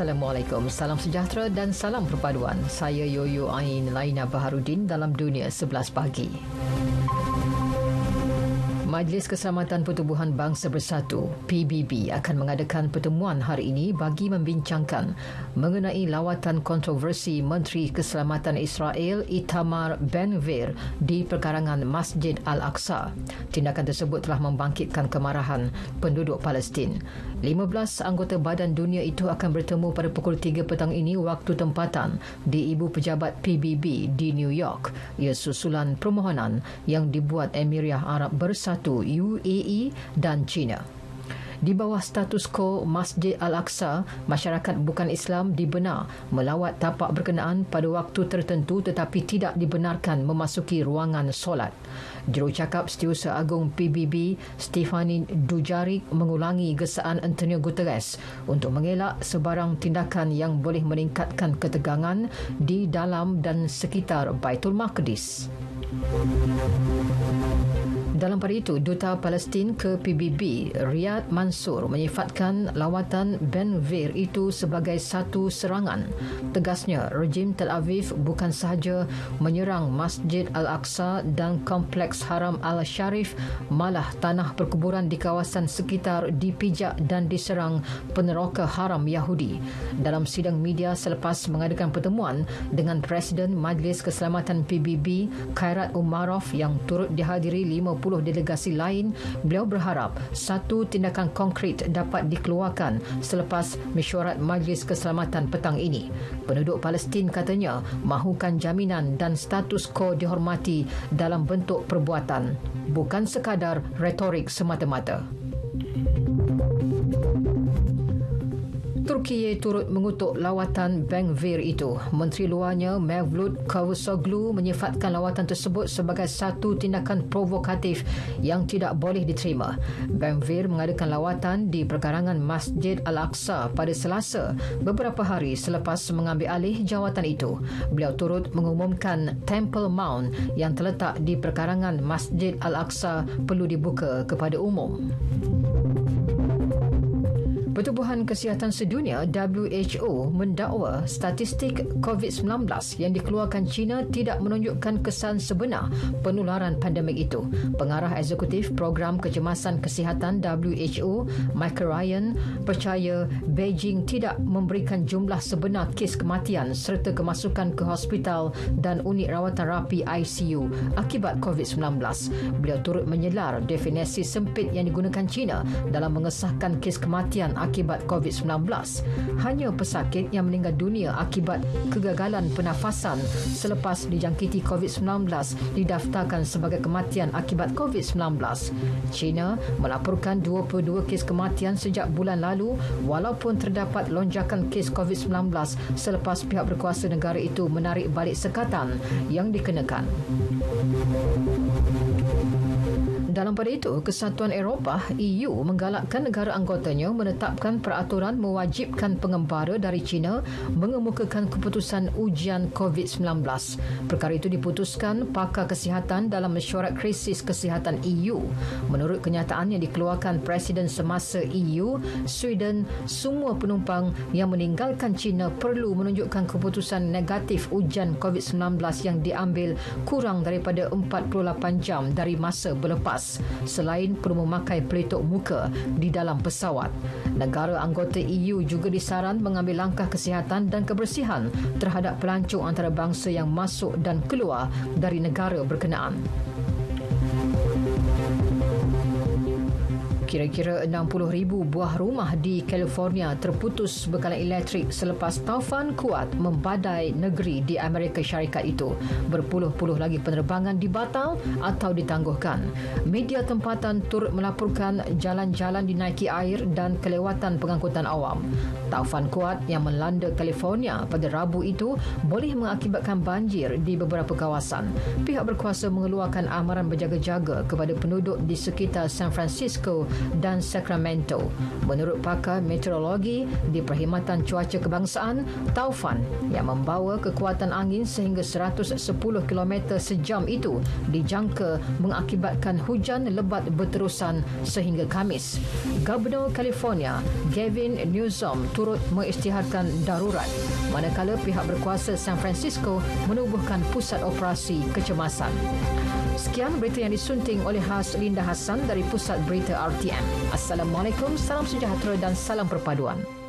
Assalamualaikum, salam sejahtera dan salam perpaduan. Saya Yoyo Ain Laina Baharudin dalam Dunia 11 Pagi. Majlis Keselamatan Pertubuhan Bangsa Bersatu (PBB) akan mengadakan pertemuan hari ini bagi membincangkan mengenai lawatan kontroversi Menteri Keselamatan Israel Itamar Ben-Gvir di perkarangan Masjid Al-Aqsa. Tindakan tersebut telah membangkitkan kemarahan penduduk Palestin. 15 anggota Badan Dunia itu akan bertemu pada pukul 3 petang ini waktu tempatan di Ibu Pejabat PBB di New York. Ia susulan permohonan yang dibuat Emiria Arab Bersatu UAE dan China. Di bawah status quo Masjid Al-Aqsa, masyarakat bukan Islam dibenar melawat tapak berkenaan pada waktu tertentu tetapi tidak dibenarkan memasuki ruangan solat. Jurucakap Setiausaha Agung PBB, Stephanie Dujarric, mengulangi gesaan Antonio Guterres untuk mengelak sebarang tindakan yang boleh meningkatkan ketegangan di dalam dan sekitar Baitul Maqdis. Dalam pada itu, Duta Palestin ke PBB, Riyad Mansour, menyifatkan lawatan Ben-Gvir itu sebagai satu serangan. Tegasnya, rejim Tel Aviv bukan sahaja menyerang Masjid Al-Aqsa dan Kompleks Haram Al-Sharif, malah tanah perkuburan di kawasan sekitar dipijak dan diserang peneroka haram Yahudi. Dalam sidang media selepas mengadakan pertemuan dengan Presiden Majlis Keselamatan PBB, Khairat Umarov, yang turut dihadiri 50 delegasi lain, beliau berharap satu tindakan konkret dapat dikeluarkan selepas mesyuarat Majlis Keselamatan petang ini. Penduduk Palestin katanya mahukan jaminan dan status quo dihormati dalam bentuk perbuatan, bukan sekadar retorik semata-mata. Turki turut mengutuk lawatan Ben-Gvir itu. Menteri Luarnya Mevlut Cavusoglu menyifatkan lawatan tersebut sebagai satu tindakan provokatif yang tidak boleh diterima. Ben-Gvir mengadakan lawatan di perkarangan Masjid Al-Aqsa pada Selasa, beberapa hari selepas mengambil alih jawatan itu. Beliau turut mengumumkan Temple Mount yang terletak di perkarangan Masjid Al-Aqsa perlu dibuka kepada umum. Pertubuhan Kesihatan Sedunia WHO mendakwa statistik COVID-19 yang dikeluarkan China tidak menunjukkan kesan sebenar penularan pandemik itu. Pengarah Eksekutif Program Kecemasan Kesihatan WHO, Michael Ryan, percaya Beijing tidak memberikan jumlah sebenar kes kematian serta kemasukan ke hospital dan unit rawatan rapi ICU akibat COVID-19. Beliau turut menyelar definisi sempit yang digunakan China dalam mengesahkan kes kematian akibat COVID-19. Hanya pesakit yang meninggal dunia akibat kegagalan pernafasan selepas dijangkiti COVID-19 didaftarkan sebagai kematian akibat COVID-19. China melaporkan 22 kes kematian sejak bulan lalu walaupun terdapat lonjakan kes COVID-19 selepas pihak berkuasa negara itu menarik balik sekatan yang dikenakan. Dalam pada itu, Kesatuan Eropah EU menggalakkan negara anggotanya menetapkan peraturan mewajibkan pengembara dari China mengemukakan keputusan ujian COVID-19. Perkara itu diputuskan pakar kesihatan dalam mesyuarat krisis kesihatan EU. Menurut kenyataan yang dikeluarkan Presiden semasa EU, Sweden, semua penumpang yang meninggalkan China perlu menunjukkan keputusan negatif ujian COVID-19 yang diambil kurang daripada 48 jam dari masa berlepas, selain perlu memakai pelitup muka di dalam pesawat. Negara anggota EU juga disaran mengambil langkah kesihatan dan kebersihan terhadap pelancong antarabangsa yang masuk dan keluar dari negara berkenaan. Kira-kira 60,000 buah rumah di California terputus bekalan elektrik selepas taufan kuat membadai negeri di Amerika Syarikat itu. Berpuluh-puluh lagi penerbangan dibatal atau ditangguhkan. Media tempatan turut melaporkan jalan-jalan dinaiki air dan kelewatan pengangkutan awam. Taufan kuat yang melanda California pada Rabu itu boleh mengakibatkan banjir di beberapa kawasan. Pihak berkuasa mengeluarkan amaran berjaga-jaga kepada penduduk di sekitar San Francisco dan Sacramento. Menurut pakar meteorologi di Perkhidmatan Cuaca Kebangsaan, taufan yang membawa kekuatan angin sehingga 110 km sejam itu dijangka mengakibatkan hujan lebat berterusan sehingga Khamis. Gubernur California, Gavin Newsom, turut mengisytiharkan darurat, manakala pihak berkuasa San Francisco menubuhkan pusat operasi kecemasan. Sekian berita yang disunting oleh Linda Hassan dari Pusat Berita RTM. Assalamualaikum, salam sejahtera dan salam perpaduan.